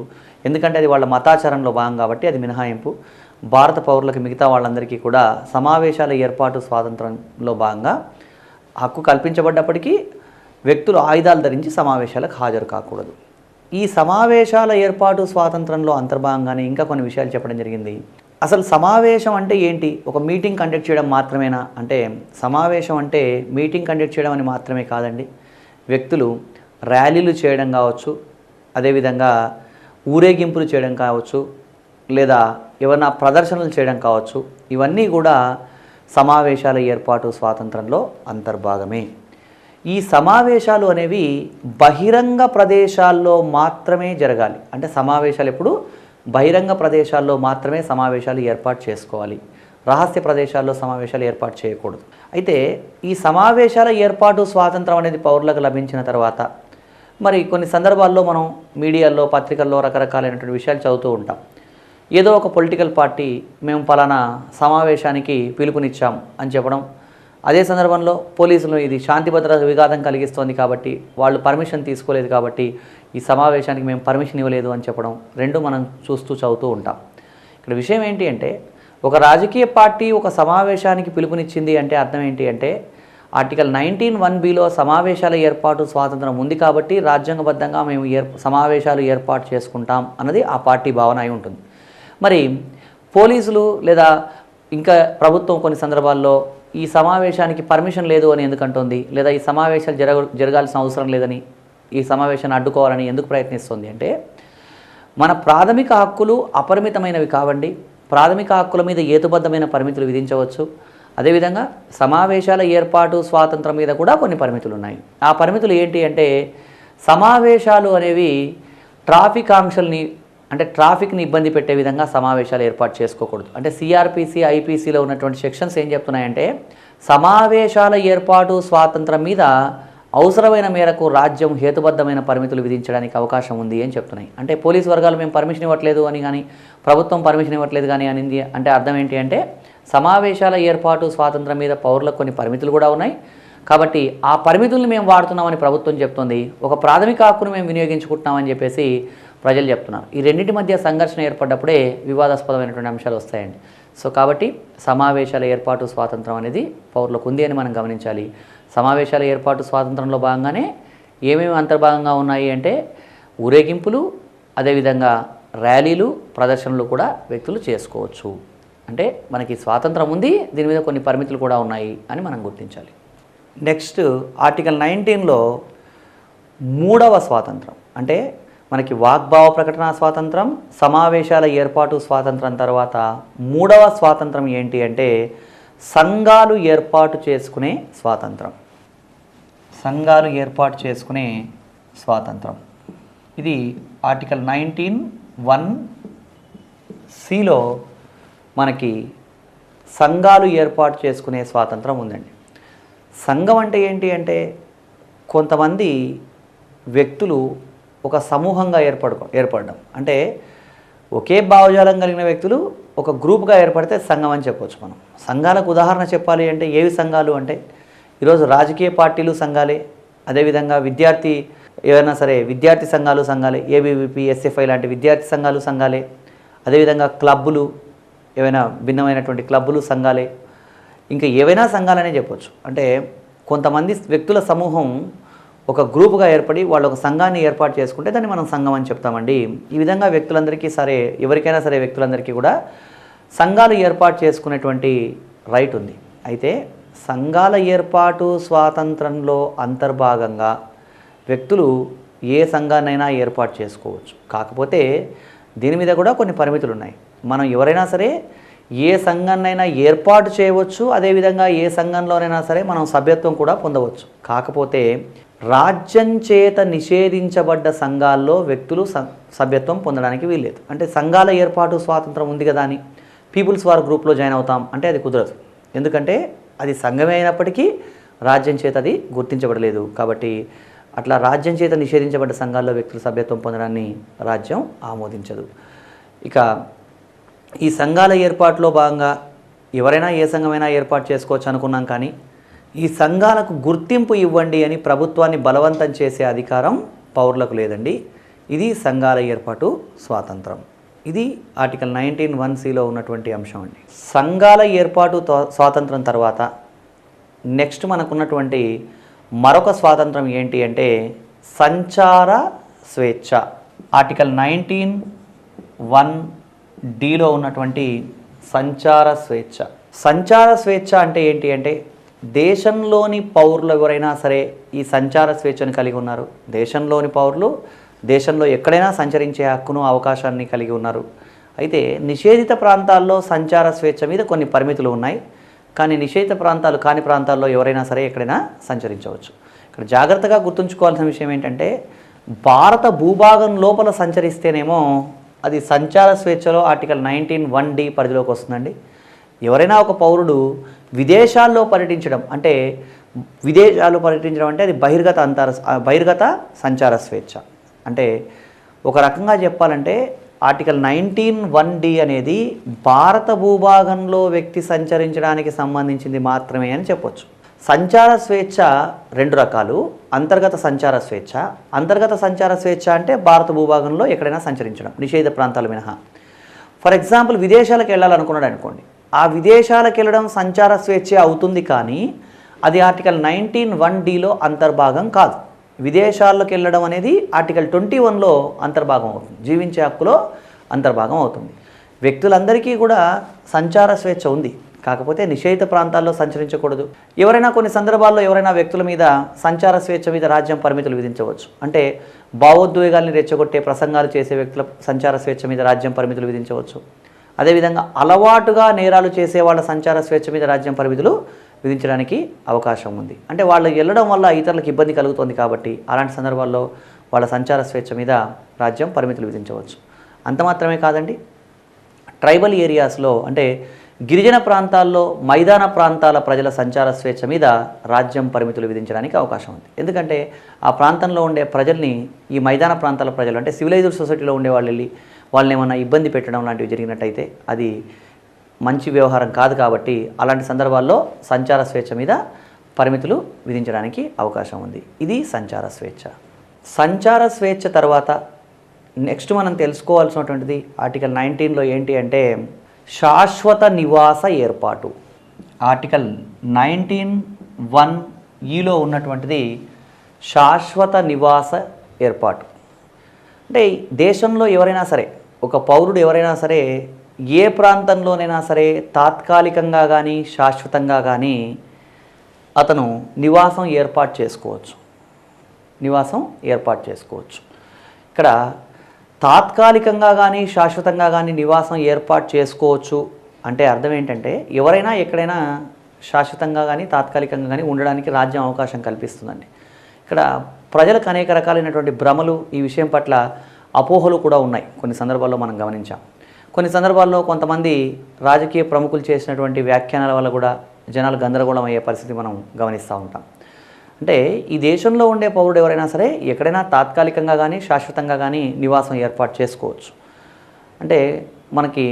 ఎందుకంటే అది వాళ్ళ మతాచారంలో భాగం కాబట్టి అది మినహాయింపు. భారత పౌరులకు మిగతా వాళ్ళందరికీ కూడా సమావేశాల ఏర్పాటు స్వాతంత్రంలో భాగంగా హక్కు కల్పించబడ్డప్పటికీ వ్యక్తులు ఆయుధాలు ధరించి సమావేశాలకు హాజరు కాకూడదు. ఈ సమావేశాల ఏర్పాటు స్వాతంత్రంలో అంతర్భాగంగానే ఇంకా కొన్ని విషయాలు చెప్పడం జరిగింది. అసలు సమావేశం అంటే ఏంటి? ఒక మీటింగ్ కండక్ట్ చేయడం మాత్రమేనా అంటే, సమావేశం అంటే మీటింగ్ కండక్ట్ చేయడం అని మాత్రమే కాదండి. వ్యక్తులు ర్యాలీలు చేయడం కావచ్చు, అదేవిధంగా ఊరేగింపులు చేయడం కావచ్చు, లేదా ఏమైనా ప్రదర్శనలు చేయడం కావచ్చు, ఇవన్నీ కూడా సమావేశాల ఏర్పాటు స్వాతంత్రంలో అంతర్భాగమే. ఈ సమావేశాలు అనేవి బహిరంగ ప్రదేశాల్లో మాత్రమే జరగాలి. అంటే సమావేశాలు ఎప్పుడు బహిరంగ ప్రదేశాల్లో మాత్రమే సమావేశాలు ఏర్పాటు చేసుకోవాలి. రహస్య ప్రదేశాల్లో సమావేశాలు ఏర్పాటు చేయకూడదు. అయితే ఈ సమావేశాల ఏర్పాటు స్వాతంత్రం అనేది పౌరులకు లభించిన తర్వాత మరి కొన్ని సందర్భాల్లో మనం మీడియాల్లో, పత్రికల్లో రకరకాలైనటువంటి విషయాలు చదువుతూ ఉంటాం. ఏదో ఒక పొలిటికల్ పార్టీ మేము పలానా సమావేశానికి పిలుపునిచ్చాం అని చెప్పడం, అదే సందర్భంలో పోలీసులు ఇది శాంతి భద్రత విఘాతం కలిగిస్తోంది కాబట్టి, వాళ్ళు పర్మిషన్ తీసుకోలేదు కాబట్టి ఈ సమావేశానికి మేము పర్మిషన్ ఇవ్వలేదు అని చెప్పడం, రెండు మనం చదువుతూ ఉంటాం. ఇక్కడ విషయం ఏంటి అంటే, ఒక రాజకీయ పార్టీ ఒక సమావేశానికి పిలుపునిచ్చింది అంటే అర్థం ఏంటి అంటే, ఆర్టికల్ 19(1)(b)లో సమావేశాల ఏర్పాటు స్వాతంత్రం ఉంది కాబట్టి రాజ్యాంగబద్ధంగా మేము సమావేశాలు ఏర్పాటు చేసుకుంటాం అన్నది ఆ పార్టీ భావన అయి ఉంటుంది. మరి పోలీసులు లేదా ఇంకా ప్రభుత్వం కొన్ని సందర్భాల్లో ఈ సమావేశానికి పర్మిషన్ లేదు అని ఎందుకంటుంది, లేదా ఈ సమావేశాలు జరగాల్సిన అవసరం లేదని, ఈ సమావేశాన్ని అడ్డుకోవాలని ఎందుకు ప్రయత్నిస్తుంది అంటే, మన ప్రాథమిక హక్కులు అపరిమితమైనవి కావండి. ప్రాథమిక హక్కుల మీద హేతుబద్ధమైన పరిమితులు విధించవచ్చు. అదేవిధంగా సమావేశాల ఏర్పాటు స్వాతంత్రం మీద కూడా కొన్ని పరిమితులు ఉన్నాయి. ఆ పరిమితులు ఏంటి అంటే, సమావేశాలు అనేవి ట్రాఫిక్ ఆంక్షల్ని అంటే ట్రాఫిక్ని ఇబ్బంది పెట్టే విధంగా సమావేశాలు ఏర్పాటు చేసుకోకూడదు. అంటే సిఆర్పిసి, ఐపీసీలో ఉన్నటువంటి సెక్షన్స్ ఏం చెప్తున్నాయంటే, సమావేశాల ఏర్పాటు స్వాతంత్రం మీద అవసరమైన మేరకు రాజ్యం హేతుబద్ధమైన పరిమితులు విధించడానికి అవకాశం ఉంది అని చెప్తున్నాయి. అంటే పోలీసు వర్గాలు మేము పర్మిషన్ ఇవ్వట్లేదు అని కానీ, ప్రభుత్వం పర్మిషన్ ఇవ్వట్లేదు కానీ అనింది అంటే అర్థం ఏంటి అంటే, సమావేశాల ఏర్పాటు స్వాతంత్రం మీద పౌరులకు కొన్ని పరిమితులు కూడా ఉన్నాయి కాబట్టి ఆ పరిమితుల్ని మేము వాడుతున్నామని ప్రభుత్వం చెప్తుంది. ఒక ప్రాథమిక హక్కును మేము వినియోగించుకుంటున్నామని చెప్పేసి ప్రజలు చెప్తున్నారు. ఈ రెండింటి మధ్య సంఘర్షణ ఏర్పడ్డప్పుడే వివాదాస్పదమైనటువంటి అంశాలు వస్తాయండి. సో కాబట్టి సమావేశాల ఏర్పాటు స్వాతంత్రం అనేది పౌరులకు ఉంది అని మనం గమనించాలి. సమావేశాల ఏర్పాటు స్వాతంత్రంలో భాగంగానే ఏమేమి అంతర్భాగంగా ఉన్నాయి అంటే, ఊరేగింపులు, అదేవిధంగా ర్యాలీలు, ప్రదర్శనలు కూడా వ్యక్తులు చేసుకోవచ్చు. అంటే మనకి స్వాతంత్రం ఉంది, దీని మీద కొన్ని పరిమితులు కూడా ఉన్నాయి అని మనం గుర్తించాలి. నెక్స్ట్ ఆర్టికల్ 19లో 3వ స్వాతంత్రం అంటే మనకి వాగ్భావ ప్రకటన స్వాతంత్రం, సమావేశాల ఏర్పాటు స్వాతంత్రం తర్వాత 3వ స్వాతంత్రం ఏంటి అంటే, సంఘాలు ఏర్పాటు చేసుకునే స్వాతంత్రం. సంఘాలు ఏర్పాటు చేసుకునే స్వాతంత్రం ఇది ఆర్టికల్ 19(1)(c)లో మనకి సంఘాలు ఏర్పాటు చేసుకునే స్వాతంత్రం ఉందండి. సంఘం అంటే ఏంటి అంటే, కొంతమంది వ్యక్తులు ఒక సమూహంగా ఏర్పడడం. అంటే ఒకే భావజాలం కలిగిన వ్యక్తులు ఒక గ్రూప్గా ఏర్పడితే సంఘం అని చెప్పవచ్చు. మనం సంఘాలకు ఉదాహరణ చెప్పాలి అంటే ఏవి సంఘాలు అంటే, ఈరోజు రాజకీయ పార్టీలు సంఘాలే, అదేవిధంగా ఏవైనా సరే విద్యార్థి సంఘాలే, ఏబీవీపీ, ఎస్ఎఫ్ఐ లాంటి విద్యార్థి సంఘాలే, అదేవిధంగా క్లబ్బులు, ఏవైనా భిన్నమైనటువంటి క్లబ్బులు సంఘాలే, ఇంకా ఏవైనా సంఘాలనే చెప్పవచ్చు. అంటే కొంతమంది వ్యక్తుల సమూహం ఒక గ్రూపుగా ఏర్పడి వాళ్ళు ఒక సంఘాన్ని ఏర్పాటు చేసుకుంటే దాన్ని మనం సంఘం అని చెప్తామండి. ఈ విధంగా వ్యక్తులందరికీ ఎవరికైనా సరే వ్యక్తులందరికీ కూడా సంఘాలు ఏర్పాటు చేసుకునేటువంటి రైట్ ఉంది. అయితే సంఘాల ఏర్పాటు స్వాతంత్రంలో అంతర్భాగంగా వ్యక్తులు ఏ సంఘాన్నైనా ఏర్పాటు చేసుకోవచ్చు. కాకపోతే దీని మీద కూడా కొన్ని పరిమితులు ఉన్నాయి. మనం ఎవరైనా సరే ఏ సంఘాన్నైనా ఏర్పాటు చేయవచ్చు, అదేవిధంగా ఏ సంఘంలోనైనా సరే మనం సభ్యత్వం కూడా పొందవచ్చు. కాకపోతే రాజ్యం చేత నిషేధించబడ్డ సంఘాల్లో వ్యక్తులు సభ్యత్వం పొందడానికి వీల్లేదు. అంటే సంఘాల ఏర్పాటు స్వాతంత్రం ఉంది కదా అని పీపుల్స్ వార్ గ్రూప్లో జాయిన్ అవుతాం అంటే అది కుదరదు. ఎందుకంటే అది సంఘమే అయినప్పటికీ రాజ్యం చేత అది గుర్తించబడలేదు. కాబట్టి అట్లా రాజ్యం చేత నిషేధించబడ్డ సంఘాల్లో వ్యక్తులు సభ్యత్వం పొందడాన్ని రాజ్యం ఆమోదించదు. ఇక ఈ సంఘాల ఏర్పాటులో భాగంగా ఎవరైనా ఏ సంఘమైనా ఏర్పాటు చేసుకోవచ్చు అనుకున్నాం, కానీ ఈ సంఘాలకు గుర్తింపు ఇవ్వండి అని ప్రభుత్వాన్ని బలవంతం చేసే అధికారం పౌరులకు లేదండి. ఇది సంఘాల ఏర్పాటు స్వాతంత్రం. ఇది ఆర్టికల్ 19(1)(c)లో ఉన్నటువంటి అంశం అండి. సంఘాల ఏర్పాటు స్వాతంత్రం తర్వాత నెక్స్ట్ మనకున్నటువంటి మరొక స్వాతంత్రం ఏంటి అంటే సంచార స్వేచ్ఛ. ఆర్టికల్ 19(1)(d)లో ఉన్నటువంటి సంచార స్వేచ్ఛ. సంచార స్వేచ్ఛ అంటే ఏంటి అంటే దేశంలోని పౌరులు ఎవరైనా సరే ఈ సంచార స్వేచ్ఛను కలిగి ఉన్నారు. దేశంలోని పౌరులు దేశంలో ఎక్కడైనా సంచరించే హక్కును అవకాశాన్ని కలిగి ఉన్నారు. అయితే నిషేధిత ప్రాంతాల్లో సంచార స్వేచ్ఛ మీద కొన్ని పరిమితులు ఉన్నాయి. కానీ నిషేధిత ప్రాంతాలు కాని ప్రాంతాల్లో ఎవరైనా సరే ఎక్కడైనా సంచరించవచ్చు. ఇక్కడ జాగ్రత్తగా గుర్తుంచుకోవాల్సిన విషయం ఏంటంటే భారత భూభాగం లోపల సంచరిస్తేనేమో అది సంచార స్వేచ్ఛలో ఆర్టికల్ 19(1)(d) పరిధిలోకి వస్తుందండి. ఎవరైనా ఒక పౌరుడు విదేశాల్లో పర్యటించడం అంటే అది బహిర్గత సంచార స్వేచ్ఛ. అంటే ఒక రకంగా చెప్పాలంటే ఆర్టికల్ 19(1)(d) అనేది భారత భూభాగంలో వ్యక్తి సంచరించడానికి సంబంధించింది మాత్రమే అని చెప్పొచ్చు. సంచార స్వేచ్ఛ రెండు రకాలు. అంతర్గత సంచార స్వేచ్ఛ. అంతర్గత సంచార స్వేచ్ఛ అంటే భారత భూభాగంలో ఎక్కడైనా సంచరించడం, నిషేధిత ప్రాంతాలు మినహా. ఫర్ ఎగ్జాంపుల్ విదేశాలకు వెళ్ళాలనుకున్నాడు అనుకోండి, ఆ విదేశాలకు వెళ్ళడం సంచార స్వేచ్ఛ అవుతుంది, కానీ అది ఆర్టికల్ 19(1)(d)లో అంతర్భాగం కాదు. విదేశాల్లోకి వెళ్ళడం అనేది ఆర్టికల్ 21లో అంతర్భాగం అవుతుంది, జీవించే హక్కులో అంతర్భాగం అవుతుంది. వ్యక్తులందరికీ కూడా సంచార స్వేచ్ఛ ఉంది, కాకపోతే నిషేధిత ప్రాంతాల్లో సంచరించకూడదు. కొన్ని సందర్భాల్లో ఎవరైనా వ్యక్తుల మీద సంచార స్వేచ్ఛ మీద రాజ్యం పరిమితులు విధించవచ్చు. అంటే భావోద్వేగాల్ని రెచ్చగొట్టే ప్రసంగాలు చేసే వ్యక్తుల సంచార స్వేచ్ఛ మీద రాజ్యం పరిమితులు విధించవచ్చు. అదేవిధంగా అలవాటుగా నేరాలు చేసే వాళ్ళ సంచార స్వేచ్ఛ మీద రాజ్యం పరిమితులు విధించడానికి అవకాశం ఉంది. అంటే వాళ్ళు వెళ్ళడం వల్ల ఇతరులకు ఇబ్బంది కలుగుతుంది కాబట్టి అలాంటి సందర్భాల్లో వాళ్ళ సంచార స్వేచ్ఛ మీద రాజ్యం పరిమితులు విధించవచ్చు. అంత మాత్రమే కాదండి, ట్రైబల్ ఏరియాస్లో అంటే గిరిజన ప్రాంతాల్లో మైదాన ప్రాంతాల ప్రజల సంచార స్వేచ్ఛ మీద రాజ్యం పరిమితులు విధించడానికి అవకాశం ఉంది. ఎందుకంటే ఆ ప్రాంతంలో ఉండే ప్రజల్ని ఈ మైదాన ప్రాంతాల ప్రజలు అంటే సివిలైజ్డ్ సొసైటీలో ఉండే వాళ్ళు వెళ్ళి వాళ్ళని ఏమన్నా ఇబ్బంది పెట్టడం లాంటివి జరిగినట్టయితే అది మంచి వ్యవహారం కాదు. కాబట్టి అలాంటి సందర్భాల్లో సంచార స్వేచ్ఛ మీద పరిమితులు విధించడానికి అవకాశం ఉంది. ఇది సంచార స్వేచ్ఛ. సంచార స్వేచ్ఛ తర్వాత నెక్స్ట్ మనం తెలుసుకోవాల్సినటువంటిది ఆర్టికల్ 19లో ఏంటి అంటే శాశ్వత నివాస ఏర్పాటు. ఆర్టికల్ 19(1)(e)లో ఉన్నటువంటిది శాశ్వత నివాస ఏర్పాటు. అంటే దేశంలో ఎవరైనా సరే ఒక పౌరుడు ఎవరైనా సరే ఏ ప్రాంతంలోనైనా సరే తాత్కాలికంగా కానీ శాశ్వతంగా కానీ అతను నివాసం ఏర్పాటు చేసుకోవచ్చు. ఇక్కడ తాత్కాలికంగా కానీ శాశ్వతంగా కానీ నివాసం ఏర్పాటు చేసుకోవచ్చు అంటే అర్థం ఏంటంటే ఎవరైనా ఎక్కడైనా శాశ్వతంగా కానీ తాత్కాలికంగా కానీ ఉండడానికి రాజ్యం అవకాశం కల్పిస్తుందండి. ఇక్కడ ప్రజలకు అనేక రకాలైనటువంటి భ్రమలు, ఈ విషయం పట్ల అపోహలు కూడా ఉన్నాయి. కొన్ని సందర్భాల్లో మనం గమనించాం. కొన్ని సందర్భాల్లో కొంతమంది రాజకీయ ప్రముఖులు చేసినటువంటి వ్యాఖ్యానాల వల్ల కూడా జనాలు గందరగోళం అయ్యే పరిస్థితి మనం గమనిస్తూ ఉంటాం. అంటే ఈ దేశంలో ఉండే పౌరుడు ఎవరైనా సరే ఎక్కడైనా తాత్కాలికంగా కానీ శాశ్వతంగా కానీ నివాసం ఏర్పాటు చేసుకోవచ్చు. అంటే మనకి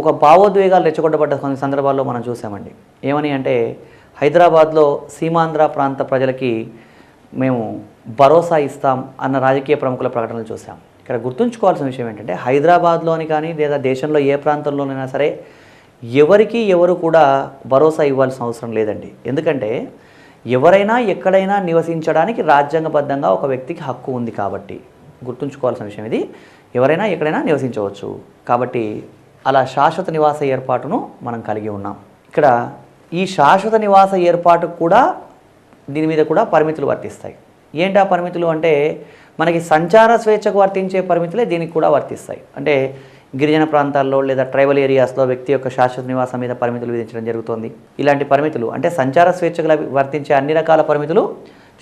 ఒక భావోద్వేగాలు రెచ్చగొట్టబడ్డ కొన్ని సందర్భాల్లో మనం చూసామండి. ఏమని అంటే హైదరాబాద్లో సీమాంధ్ర ప్రాంత ప్రజలకి మేము భరోసా ఇస్తాం అన్న రాజకీయ ప్రముఖుల ప్రకటనలు చూసాం. ఇక్కడ గుర్తుంచుకోవాల్సిన విషయం ఏంటంటే హైదరాబాద్లోని కానీ లేదా దేశంలో ఏ ప్రాంతంలోనైనా సరే ఎవరు కూడా భరోసా ఇవ్వాల్సిన అవసరం లేదండి. ఎందుకంటే ఎవరైనా ఎక్కడైనా నివసించడానికి రాజ్యాంగబద్ధంగా ఒక వ్యక్తికి హక్కు ఉంది కాబట్టి గుర్తుంచుకోవాల్సిన విషయం ఇది. ఎవరైనా ఎక్కడైనా నివసించవచ్చు. కాబట్టి అలా శాశ్వత నివాస ఏర్పాటును మనం కలిగి ఉన్నాం. ఇక్కడ ఈ శాశ్వత నివాస ఏర్పాటు కూడా దీని మీద కూడా పరిమితులు వర్తిస్తాయి. ఏంటి ఆ పరిమితులు అంటే మనకి సంచార స్వేచ్ఛకు వర్తించే పరిమితులే దీనికి కూడా వర్తిస్తాయి. అంటే గిరిజన ప్రాంతాల్లో లేదా ట్రైబల్ ఏరియాస్లో వ్యక్తి యొక్క శాశ్వత నివాసం మీద పరిమితులు విధించడం జరుగుతుంది. ఇలాంటి పరిమితులు అంటే సంచార స్వేచ్ఛకు వర్తించే అన్ని రకాల పరిమితులు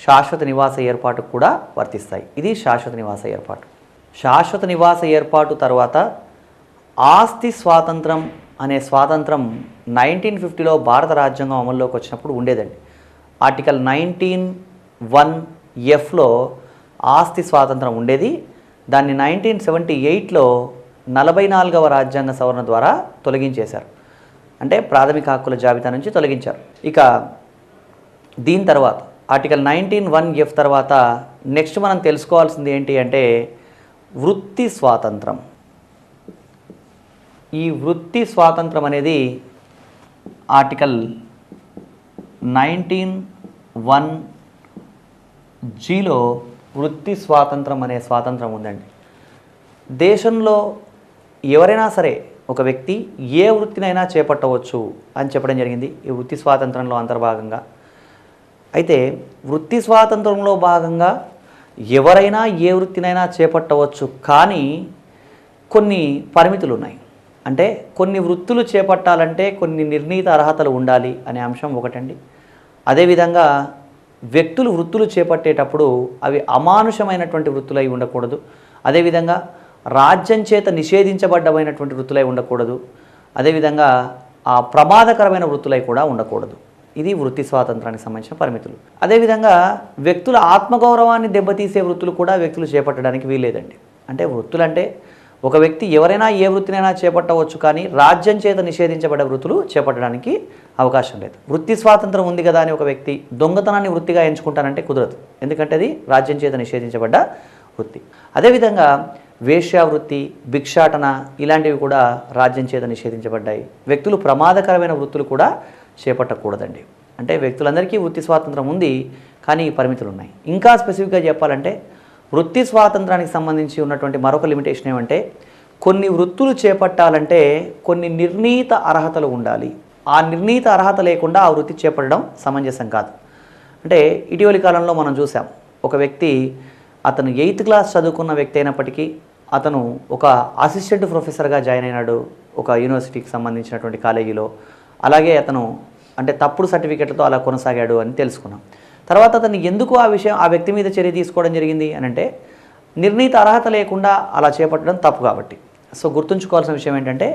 శాశ్వత నివాస ఏర్పాటుకు కూడా వర్తిస్తాయి. ఇది శాశ్వత నివాస ఏర్పాటు. శాశ్వత నివాస ఏర్పాటు తర్వాత ఆస్తి స్వాతంత్రం అనే స్వాతంత్రం 1950లో భారత రాజ్యాంగం అమల్లోకి వచ్చినప్పుడు ఉండేదండి. ఆర్టికల్ 19(1)(f)లో ఆస్తి స్వాతంత్రం ఉండేది. దాన్ని 1978లో 44వ రాజ్యాంగ సవరణ ద్వారా తొలగించేశారు. అంటే ప్రాథమిక హక్కుల జాబితా నుంచి తొలగించారు. ఇక దీని తర్వాత ఆర్టికల్ 19(1)(f) తర్వాత నెక్స్ట్ మనం తెలుసుకోవాల్సింది ఏంటి అంటే వృత్తి స్వాతంత్రం. ఈ వృత్తి స్వాతంత్రం అనేది ఆర్టికల్ 19(1)(g)లో వృత్తి స్వాతంత్రం అనే స్వాతంత్రం ఉందండి. దేశంలో ఎవరైనా సరే ఒక వ్యక్తి ఏ వృత్తినైనా చేపట్టవచ్చు అని చెప్పడం జరిగింది ఈ వృత్తి స్వాతంత్రంలో అంతర్భాగంగా. అయితే వృత్తి స్వాతంత్రంలో భాగంగా ఎవరైనా ఏ వృత్తినైనా చేపట్టవచ్చు, కానీ కొన్ని పరిమితులు ఉన్నాయి. అంటే కొన్ని వృత్తులు చేపట్టాలంటే కొన్ని నిర్ణీత అర్హతలు ఉండాలి అనే అంశం ఒకటండి. అదేవిధంగా వ్యక్తులు వృత్తులు చేపట్టేటప్పుడు అవి అమానుషమైనటువంటి వృత్తులై ఉండకూడదు. అదేవిధంగా రాజ్యం చేత నిషేధించబడ్డమైనటువంటి వృత్తులై ఉండకూడదు. అదేవిధంగా ఆ ప్రమాదకరమైన వృత్తులై కూడా ఉండకూడదు. ఇది వృత్తి స్వాతంత్రానికి సంబంధించిన పరిమితులు. అదేవిధంగా వ్యక్తుల ఆత్మగౌరవాన్ని దెబ్బతీసే వృత్తులు కూడా వ్యక్తులు చేపట్టడానికి వీల్లేదండి. అంటే వృత్తులు అంటే ఒక వ్యక్తి ఎవరైనా ఏ వృత్తినైనా చేపట్టవచ్చు, కానీ రాజ్యం చేత నిషేధించబడ్డ వృత్తులు చేపట్టడానికి అవకాశం లేదు. వృత్తి స్వాతంత్రం ఉంది కదా అని ఒక వ్యక్తి దొంగతనాన్ని వృత్తిగా ఎంచుకుంటానంటే కుదరదు, ఎందుకంటే అది రాజ్యం చేత నిషేధించబడ్డ వృత్తి. అదేవిధంగా వేశ్యావృత్తి, భిక్షాటన ఇలాంటివి కూడా రాజ్యం చేత నిషేధించబడ్డాయి. వ్యక్తులు ప్రమాదకరమైన వృత్తులు కూడా చేపట్టకూడదండి. అంటే వ్యక్తులందరికీ వృత్తి స్వాతంత్రం ఉంది, కానీ పరిమితులు ఉన్నాయి. ఇంకా స్పెసిఫిక్గా చెప్పాలంటే వృత్తి స్వాతంత్రానికి సంబంధించి ఉన్నటువంటి మరొక లిమిటేషన్ ఏమంటే కొన్ని వృత్తులు చేపట్టాలంటే కొన్ని నిర్ణీత అర్హతలు ఉండాలి. ఆ నిర్ణీత అర్హత లేకుండా ఆ వృత్తి చేపట్టడం సమంజసం కాదు. అంటే ఇటీవలి కాలంలో మనం చూసాం, ఒక వ్యక్తి అతను 8th క్లాస్ చదువుకున్న వ్యక్తి అయినప్పటికీ అతను ఒక అసిస్టెంట్ ప్రొఫెసర్గా జాయిన్ అయినాడు ఒక యూనివర్సిటీకి సంబంధించినటువంటి కాలేజీలో. అలాగే అతను అంటే తప్పుడు సర్టిఫికెట్లతో అలా కొనసాగాడు అని తెలుసుకున్నాం. తర్వాత అతను ఎందుకు ఆ వ్యక్తి మీద చర్య తీసుకోవడం జరిగింది అని అంటే నిర్ణీత అర్హత లేకుండా అలా చేపట్టడం తప్పు కాబట్టి. సో గుర్తుంచుకోవాల్సిన విషయం ఏంటంటే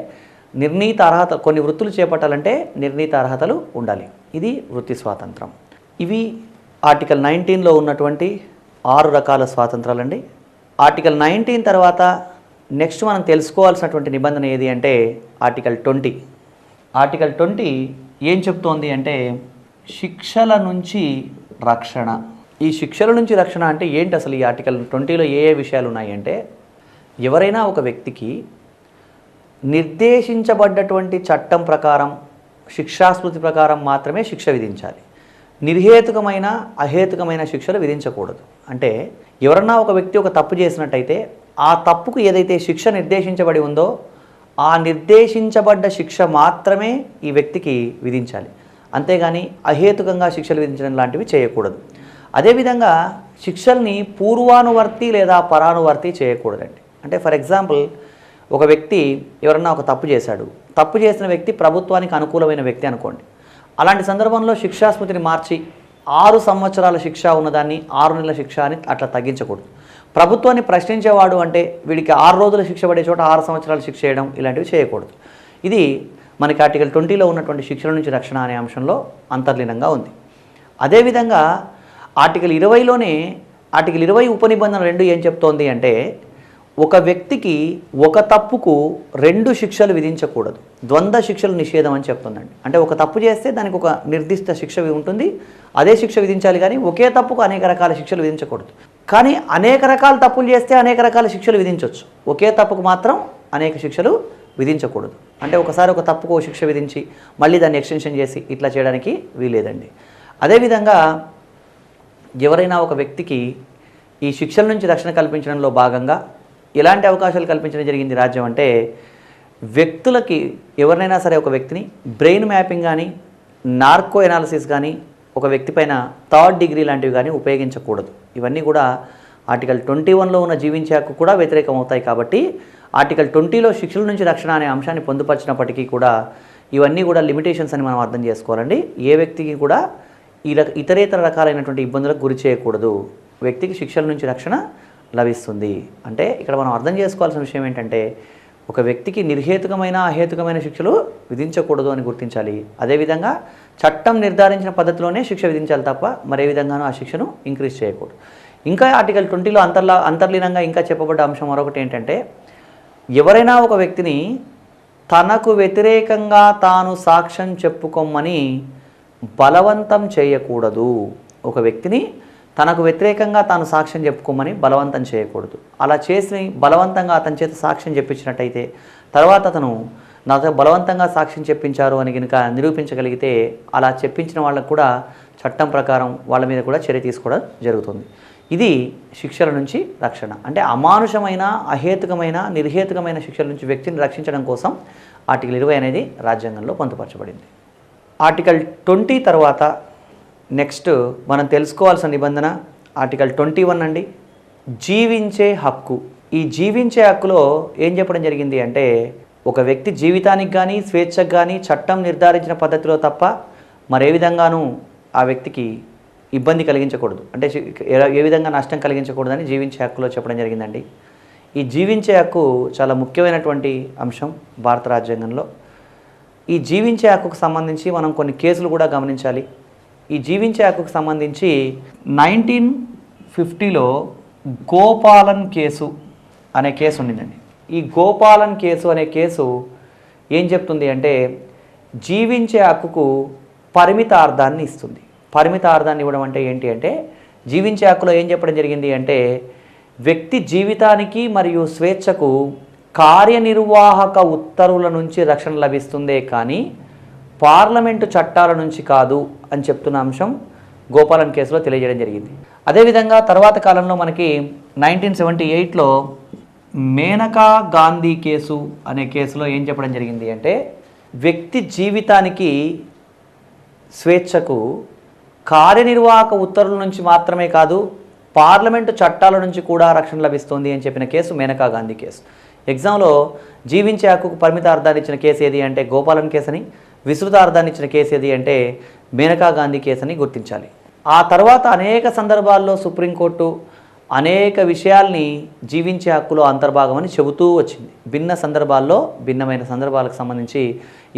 నిర్ణీత అర్హత, కొన్ని వృత్తులు చేపట్టాలంటే నిర్ణీత అర్హతలు ఉండాలి. ఇది వృత్తి స్వాతంత్రం. ఇవి ఆర్టికల్ 19లో ఉన్నటువంటి 6 రకాల స్వాతంత్రాలండి. ఆర్టికల్ 19 తర్వాత నెక్స్ట్ మనం తెలుసుకోవాల్సినటువంటి నిబంధన ఏది అంటే ఆర్టికల్ 20. ఆర్టికల్ 20 ఏం చెప్తోంది అంటే శిక్షల నుంచి రక్షణ. ఈ శిక్షల నుంచి రక్షణ అంటే ఏంటి అసలు? ఈ ఆర్టికల్ 20లో ఏ విషయాలు ఉన్నాయి అంటే ఎవరైనా ఒక వ్యక్తికి నిర్దేశించబడ్డటువంటి చట్టం ప్రకారం శిక్షాస్మృతి ప్రకారం మాత్రమే శిక్ష విధించాలి. నిర్హేతుకమైన అహేతుకమైన శిక్షలు విధించకూడదు. అంటే ఎవరన్నా ఒక వ్యక్తి ఒక తప్పు చేసినట్టయితే ఆ తప్పుకు ఏదైతే శిక్ష నిర్దేశించబడి ఉందో ఆ నిర్దేశించబడ్డ శిక్ష మాత్రమే ఈ వ్యక్తికి విధించాలి. అంతేగాని అహేతుకంగా శిక్షలు విధించడం లాంటివి చేయకూడదు. అదేవిధంగా శిక్షల్ని పూర్వానువర్తి లేదా పరానువర్తి చేయకూడదండి. అంటే ఫర్ ఎగ్జాంపుల్ ఒక వ్యక్తి ఎవరన్నా ఒక తప్పు చేశాడు, తప్పు చేసిన వ్యక్తి ప్రభుత్వానికి అనుకూలమైన వ్యక్తి అనుకోండి. అలాంటి సందర్భంలో శిక్షాస్మృతిని మార్చి 6 సంవత్సరాల శిక్ష ఉన్నదాన్ని 6 నెలల శిక్ష అని అట్లా తగ్గించకూడదు. ప్రభుత్వాన్ని ప్రశ్నించేవాడు అంటే వీడికి 6 రోజుల శిక్ష పడే చోట 6 సంవత్సరాల శిక్ష చేయడం ఇలాంటివి చేయకూడదు. ఇది మనకి ఆర్టికల్ 20లో ఉన్నటువంటి శిక్షల నుంచి రక్షణ అనే అంశంలో అంతర్లీనంగా ఉంది. అదేవిధంగా ఆర్టికల్ 20లోనే ఆర్టికల్ 20 ఉపనిబంధన 2 ఏం చెప్తోంది అంటే ఒక వ్యక్తికి ఒక తప్పుకు 2 శిక్షలు విధించకూడదు, ద్వంద్వ శిక్షలు నిషేధం అని చెప్తుందండి. అంటే ఒక తప్పు చేస్తే దానికి ఒక నిర్దిష్ట శిక్ష ఉంటుంది, అదే శిక్ష విధించాలి, కానీ ఒకే తప్పుకు అనేక రకాల శిక్షలు విధించకూడదు. కానీ అనేక రకాల తప్పులు చేస్తే అనేక రకాల శిక్షలు విధించవచ్చు, ఒకే తప్పుకు మాత్రం అనేక శిక్షలు విధించకూడదు. అంటే ఒకసారి ఒక తప్పుకు ఒక శిక్ష విధించి మళ్ళీ దాన్ని ఎక్స్టెన్షన్ చేసి ఇట్లా చేయడానికి వీలేదండి. అదేవిధంగా ఎవరైనా ఒక వ్యక్తికి ఈ శిక్షల నుంచి రక్షణ కల్పించడంలో భాగంగా ఎలాంటి అవకాశాలు కల్పించడం జరిగింది రాజ్యం అంటే వ్యక్తులకి ఎవరినైనా సరే ఒక వ్యక్తిని బ్రెయిన్ మ్యాపింగ్ కానీ నార్కో ఎనాలిసిస్ కానీ ఒక వ్యక్తి పైన 3rd డిగ్రీ లాంటివి కానీ ఉపయోగించకూడదు. ఇవన్నీ కూడా ఆర్టికల్ 21లో ఉన్న జీవించే హక్కు కూడా వ్యతిరేకం అవుతాయి. కాబట్టి ఆర్టికల్ 20లో శిక్షల నుంచి రక్షణ అనే అంశాన్ని పొందుపరిచినప్పటికీ కూడా ఇవన్నీ కూడా లిమిటేషన్స్ అని మనం అర్థం చేసుకోవాలండి. ఏ వ్యక్తికి కూడా ఇతరేతర రకాలైనటువంటి ఇబ్బందులకు గురి చేయకూడదు. వ్యక్తికి శిక్షల నుంచి రక్షణ లభిస్తుంది. అంటే ఇక్కడ మనం అర్థం చేసుకోవాల్సిన విషయం ఏంటంటే ఒక వ్యక్తికి నిర్హేతుకమైన అహేతుకమైన శిక్షలు విధించకూడదు అని గుర్తించాలి. అదేవిధంగా చట్టం నిర్ధారించిన పద్ధతిలోనే శిక్ష విధించాలి తప్ప మరే విధంగానూ ఆ శిక్షను ఇంక్రీజ్ చేయకూడదు. ఇంకా ఆర్టికల్ 20లో అంతర్లీనంగా ఇంకా చెప్పబడ్డ అంశం మరొకటి ఏంటంటే ఎవరైనా ఒక వ్యక్తిని తనకు వ్యతిరేకంగా తాను సాక్ష్యం చెప్పుకోమని బలవంతం చేయకూడదు. ఒక వ్యక్తిని తనకు వ్యతిరేకంగా తాను సాక్ష్యం చెప్పుకోమని బలవంతం చేయకూడదు. అలా చేసి బలవంతంగా అతని చేత సాక్ష్యం చెప్పించినట్టయితే తర్వాత అతను నాతో బలవంతంగా సాక్ష్యం చెప్పించారు అని కనుక నిరూపించగలిగితే అలా చెప్పించిన వాళ్ళకు కూడా చట్టం ప్రకారం వాళ్ళ మీద కూడా చర్య తీసుకోవడం జరుగుతుంది. ఇది శిక్షల నుంచి రక్షణ. అంటే అమానుషమైన, అహేతుకమైన, నిర్హేతుకమైన శిక్షల నుంచి వ్యక్తిని రక్షించడం కోసం ఆర్టికల్ 20 అనేది రాజ్యాంగంలో పొందుపరచబడింది. ఆర్టికల్ 20 తర్వాత నెక్స్ట్ మనం తెలుసుకోవాల్సిన నిబంధన ఆర్టికల్ 21 అండి, జీవించే హక్కు. ఈ జీవించే హక్కులో ఏం చెప్పడం జరిగింది అంటే, ఒక వ్యక్తి జీవితానికి కానీ స్వేచ్ఛకు కానీ చట్టం నిర్ధారించిన పద్ధతిలో తప్ప మరే విధంగానూ ఆ వ్యక్తికి ఇబ్బంది కలిగించకూడదు, అంటే ఏ విధంగా నష్టం కలిగించకూడదని జీవించే హక్కులో చెప్పడం జరిగిందండి. ఈ జీవించే హక్కు చాలా ముఖ్యమైనటువంటి అంశం భారత రాజ్యాంగంలో. ఈ జీవించే హక్కుకు సంబంధించి మనం కొన్ని కేసులు కూడా గమనించాలి. ఈ జీవించే హక్కుకు సంబంధించి 1950లో గోపాలన్ కేసు అనే కేసు ఉండిందండి. ఈ గోపాలన్ కేసు అనే కేసు ఏం చెప్తుంది అంటే, జీవించే హక్కుకు పరిమితార్థాన్ని ఇస్తుంది. పరిమితార్థాన్ని ఇవ్వడం అంటే ఏంటి అంటే, జీవించే హక్కులో ఏం చెప్పడం జరిగింది అంటే, వ్యక్తి జీవితానికి మరియు స్వేచ్ఛకు కార్యనిర్వాహక ఉత్తర్వుల నుంచి రక్షణ లభిస్తుందే కానీ పార్లమెంటు చట్టాల నుంచి కాదు అని చెప్తున్న అంశం గోపాలన్ కేసులో తెలియజేయడం జరిగింది. అదేవిధంగా తర్వాత కాలంలో మనకి 1978లో మేనకా గాంధీ కేసు అనే కేసులో ఏం చెప్పడం జరిగింది అంటే, వ్యక్తి జీవితానికి స్వేచ్ఛకు కార్యనిర్వాహక ఉత్తర్వుల నుంచి మాత్రమే కాదు పార్లమెంటు చట్టాల నుంచి కూడా రక్షణ లభిస్తుంది అని చెప్పిన కేసు మేనకా గాంధీ కేసు. ఎగ్జామ్లో జీవించే హక్కుకు పరిమిత అర్థాన్ని ఇచ్చిన కేసు ఏది అంటే గోపాలన్ కేసు అని, విస్తృత అర్థాన్ని ఇచ్చిన కేసు ఏది అంటే మేనకా గాంధీ కేసు అని గుర్తించాలి. ఆ తర్వాత అనేక సందర్భాల్లో సుప్రీంకోర్టు అనేక విషయాల్ని జీవించే హక్కులో అంతర్భాగం అని చెబుతూ వచ్చింది. భిన్న సందర్భాల్లో భిన్నమైన సందర్భాలకు సంబంధించి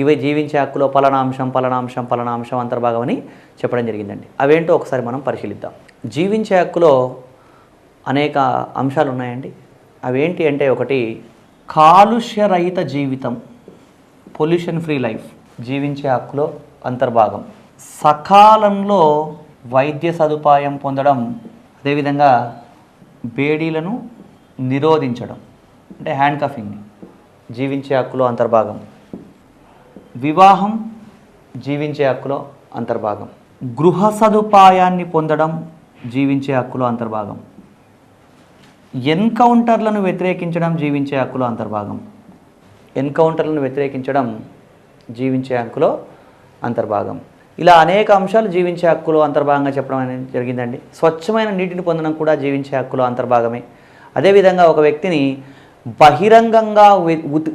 ఇవి జీవించే హక్కులో పలానాంశం పలానాంశం పలానాంశం అంతర్భాగం అని చెప్పడం జరిగిందండి. అవేంటో ఒకసారి మనం పరిశీలిద్దాం. జీవించే హక్కులో అనేక అంశాలు ఉన్నాయండి. అవేంటి అంటే, ఒకటి కాలుష్యరహిత జీవితం, పొల్యూషన్ ఫ్రీ లైఫ్ జీవించే హక్కులో అంతర్భాగం. సకాలంలో వైద్య సదుపాయం పొందడం, అదేవిధంగా బేడీలను నిరోధించడం అంటే హ్యాండ్ కఫింగ్ జీవించే హక్కులో అంతర్భాగం. వివాహం జీవించే హక్కులో అంతర్భాగం. గృహ సదుపాయాన్ని పొందడం జీవించే హక్కులో అంతర్భాగం. ఎన్కౌంటర్లను వ్యతిరేకించడం జీవించే హక్కులో అంతర్భాగం. ఎన్కౌంటర్లను వ్యతిరేకించడం జీవించే హక్కులో అంతర్భాగం. ఇలా అనేక అంశాలు జీవించే హక్కులో అంతర్భాగంగా చెప్పడం అనేది జరిగిందండి. స్వచ్ఛమైన నీటిని పొందడం కూడా జీవించే హక్కులో అంతర్భాగమే. అదేవిధంగా ఒక వ్యక్తిని బహిరంగంగా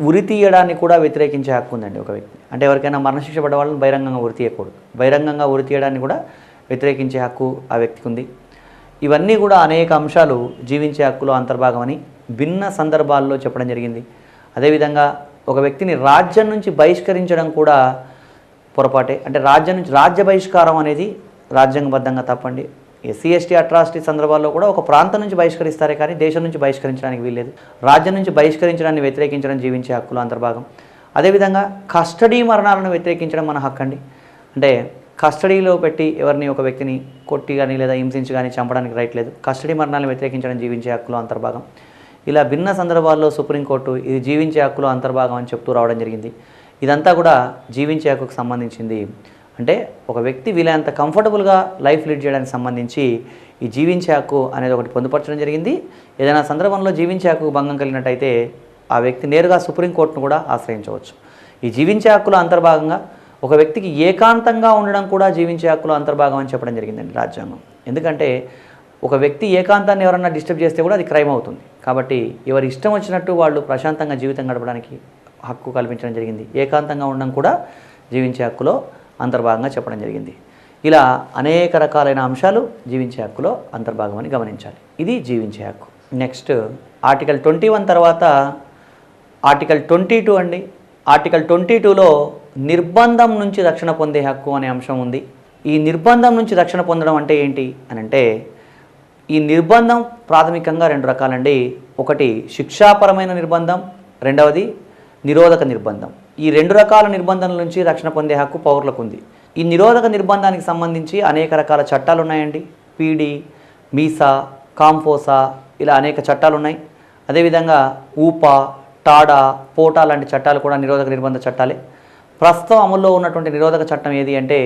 ఉరి తీయడాన్ని కూడా వ్యతిరేకించే హక్కు ఉందండి ఒక వ్యక్తి. అంటే ఎవరికైనా మరణశిక్ష పడ్డ వాళ్ళని బహిరంగంగా ఉరి తీయకూడదు. బహిరంగంగా ఉరి తీయడాన్ని కూడా వ్యతిరేకించే హక్కు ఆ వ్యక్తికి ఉంది. ఇవన్నీ కూడా అనేక అంశాలు జీవించే హక్కులో అంతర్భాగమని భిన్న సందర్భాల్లో చెప్పడం జరిగింది. అదేవిధంగా ఒక వ్యక్తిని రాజ్యం నుంచి బహిష్కరించడం కూడా పొరపాటే. అంటే రాజ్య బహిష్కారం అనేది రాజ్యాంగబద్ధంగా తప్పండి. ఎస్సీ ఎస్టీ అట్రాసిటీ సందర్భాల్లో కూడా ఒక ప్రాంతం నుంచి బహిష్కరిస్తారే కానీ దేశం నుంచి బహిష్కరించడానికి వీల్లేదు. రాజ్యం నుంచి బహిష్కరించడాన్ని వ్యతిరేకించడం జీవించే హక్కులో అంతర్భాగం. అదేవిధంగా కస్టడీ మరణాలను వ్యతిరేకించడం మన హక్కు అండి. అంటే కస్టడీలో పెట్టి ఎవరిని ఒక వ్యక్తిని కొట్టి కానీ లేదా హింసించి కానీ చంపడానికి రైట్ లేదు. కస్టడీ మరణాలను వ్యతిరేకించడం జీవించే హక్కులో అంతర్భాగం. ఇలా భిన్న సందర్భాల్లో సుప్రీంకోర్టు ఇది జీవించే హక్కులో అంతర్భాగం అని చెప్తూ రావడం జరిగింది. ఇదంతా కూడా జీవించే హక్కుకు సంబంధించింది. అంటే ఒక వ్యక్తి వీళ్ళంత కంఫర్టబుల్గా లైఫ్ లీడ్ చేయడానికి సంబంధించి ఈ జీవించే హక్కు అనేది ఒకటి పొందుపరచడం జరిగింది. ఏదైనా సందర్భంలో జీవించే హక్కుకు భంగం కలిగినట్టయితే ఆ వ్యక్తి నేరుగా సుప్రీంకోర్టును కూడా ఆశ్రయించవచ్చు. ఈ జీవించే హక్కులో అంతర్భాగంగా ఒక వ్యక్తికి ఏకాంతంగా ఉండడం కూడా జీవించే హక్కులో అంతర్భాగం అని చెప్పడం జరిగిందండి రాజ్యాంగం. ఎందుకంటే ఒక వ్యక్తి ఏకాంతాన్ని ఎవరన్నా డిస్టర్బ్ చేస్తే కూడా అది క్రైమ్ అవుతుంది. కాబట్టి ఎవరి ఇష్టం వచ్చినట్టు వాళ్ళు ప్రశాంతంగా జీవితం గడపడానికి హక్కు కల్పించడం జరిగింది. ఏకాంతంగా ఉండడం కూడా జీవించే హక్కులో అంతర్భాగంగా చెప్పడం జరిగింది. ఇలా అనేక రకాలైన అంశాలు జీవించే హక్కులో అంతర్భాగం అని గమనించాలి. ఇది జీవించే హక్కు. నెక్స్ట్ ఆర్టికల్ 21 తర్వాత ఆర్టికల్ 22 అండి. ఆర్టికల్ 22లో నిర్బంధం నుంచి రక్షణ పొందే హక్కు అనే అంశం ఉంది. ఈ నిర్బంధం నుంచి రక్షణ పొందడం అంటే ఏంటి అని అంటే, ఈ నిర్బంధం ప్రాథమికంగా రెండు రకాలండి. ఒకటి శిక్షాపరమైన నిర్బంధం, రెండవది నిరోధక నిర్బంధం. ఈ రెండు రకాల నిర్బంధం నుంచి రక్షణ పొందే హక్కు పౌరులకు ఉంది. ఈ నిరోధక నిర్బంధానికి సంబంధించి అనేక రకాల చట్టాలు ఉన్నాయండి. పీడీ, మీసా, కాంఫోసా ఇలా అనేక చట్టాలు ఉన్నాయి. అదేవిధంగా ఊపా, టాడా, పోటా లాంటి చట్టాలు కూడా నిరోధక నిర్బంధ చట్టాలే. ప్రస్తుతం అమల్లో ఉన్నటువంటి నిరోధక చట్టం ఏది అంటే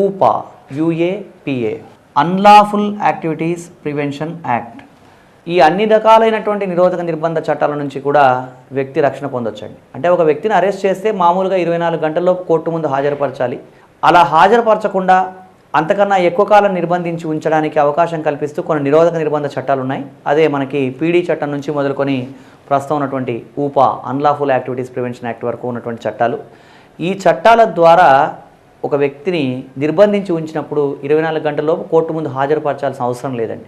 ఊపా, UAPA. Unlawful activities prevention act. ఈ అన్ని రకాలైనటువంటి నిరోధక నిర్బంధ చట్టాల నుంచి కూడా వ్యక్తి రక్షణ పొందొచ్చండి. అంటే ఒక వ్యక్తిని అరెస్ట్ చేస్తే మామూలుగా 24 గంటల్లోపు కోర్టు ముందు హాజరుపరచాలి. అలా హాజరుపరచకుండా అంతకన్నా ఎక్కువ కాలం నిర్బంధించి ఉంచడానికి అవకాశం కల్పిస్తూ కొన్ని నిరోధక నిర్బంధ చట్టాలు ఉన్నాయి. అదే మనకి పీడీ చట్టం నుంచి మొదలుకొని ప్రస్తుతం ఉన్నటువంటి ఊపా అన్లాఫుల్ యాక్టివిటీస్ ప్రివెన్షన్ యాక్ట్ వరకు ఉన్నటువంటి చట్టాలు. ఈ చట్టాల ద్వారా ఒక వ్యక్తిని నిర్బంధించి ఉంచినప్పుడు 24 గంటల్లోపు కోర్టు ముందు హాజరుపరచాల్సిన అవసరం లేదండి.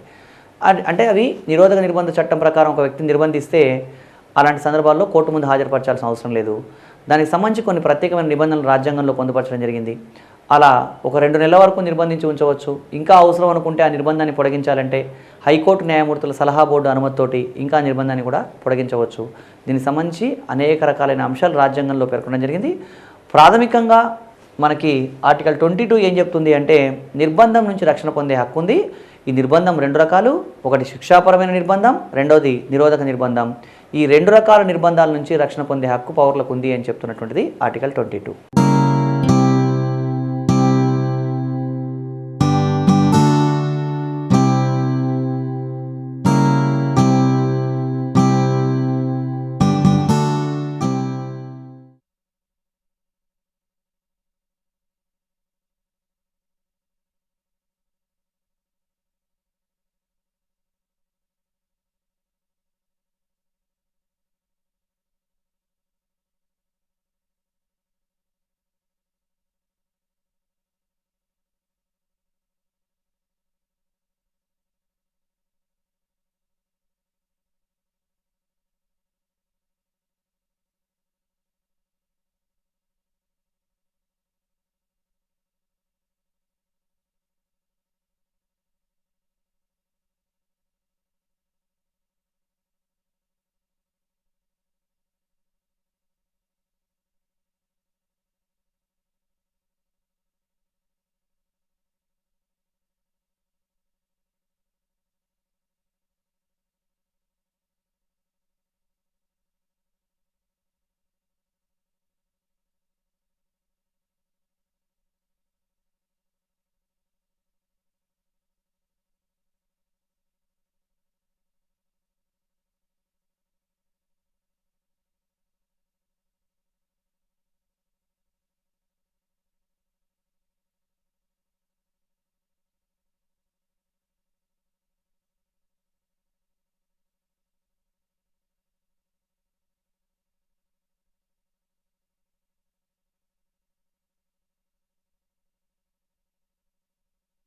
అంటే అవి నిరోధక నిర్బంధ చట్టం ప్రకారం ఒక వ్యక్తిని నిర్బంధిస్తే అలాంటి సందర్భాల్లో కోర్టు ముందు హాజరుపరచాల్సిన అవసరం లేదు. దానికి సంబంధించి కొన్ని ప్రత్యేకమైన నిబంధనలు రాజ్యాంగంలో పొందుపరచడం జరిగింది. అలా ఒక 2 నెలల వరకు నిర్బంధించి ఉంచవచ్చు. ఇంకా అవసరం అనుకుంటే ఆ నిర్బంధాన్ని పొడిగించాలంటే హైకోర్టు న్యాయమూర్తుల సలహా బోర్డు అనుమతితోటి ఇంకా నిర్బంధాన్ని కూడా పొడిగించవచ్చు. దీనికి సంబంధించి అనేక రకాలైన అంశాలు రాజ్యాంగంలో పేర్కొనడం జరిగింది. ప్రాథమికంగా మనకి ఆర్టికల్ 22 ఏం చెప్తుంది అంటే నిర్బంధం నుంచి రక్షణ పొందే హక్కు ఉంది. ఈ నిర్బంధం 2 రకాలు. ఒకటి శిక్షాపరమైన నిర్బంధం, రెండోది నిరోధక నిర్బంధం. ఈ 2 రకాల నిర్బంధాల నుంచి రక్షణ పొందే హక్కు పౌరులకు ఉంది అని చెప్తున్నటువంటిది ఆర్టికల్ 22.